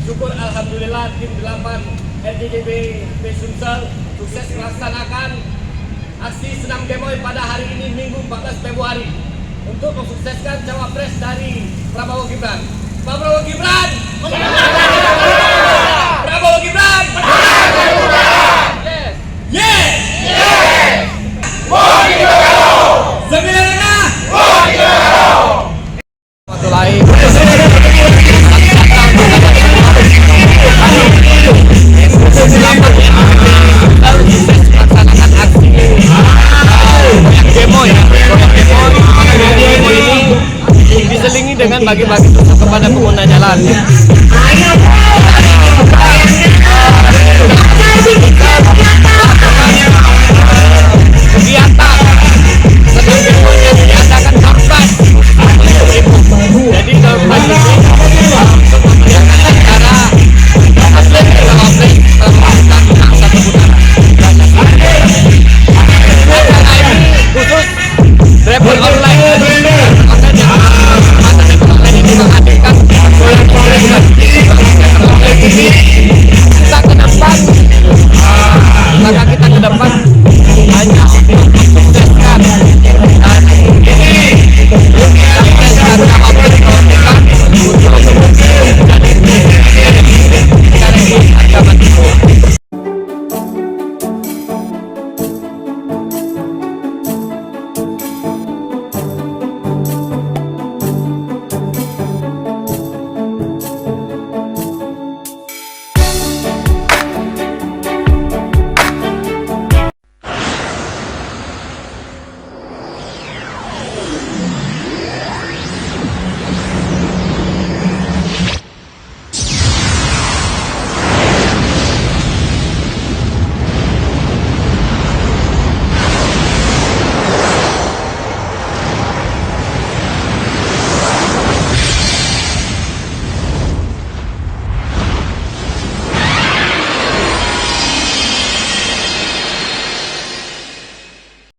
Syukur alhamdulillah tim 8 LJJB Sumsel sukses melaksanakan aksi senam gemoy pada hari ini Minggu 14 Februari untuk mensukseskan cawapres dari Prabowo Gibran. Pak Prabowo Gibran, Prabowo Gibran, yes, yes, yes, mau Gibran, sebenarnya mau Gibran. Waktu lain. Diselingi dengan bagi-bagi kepada pengguna jalan.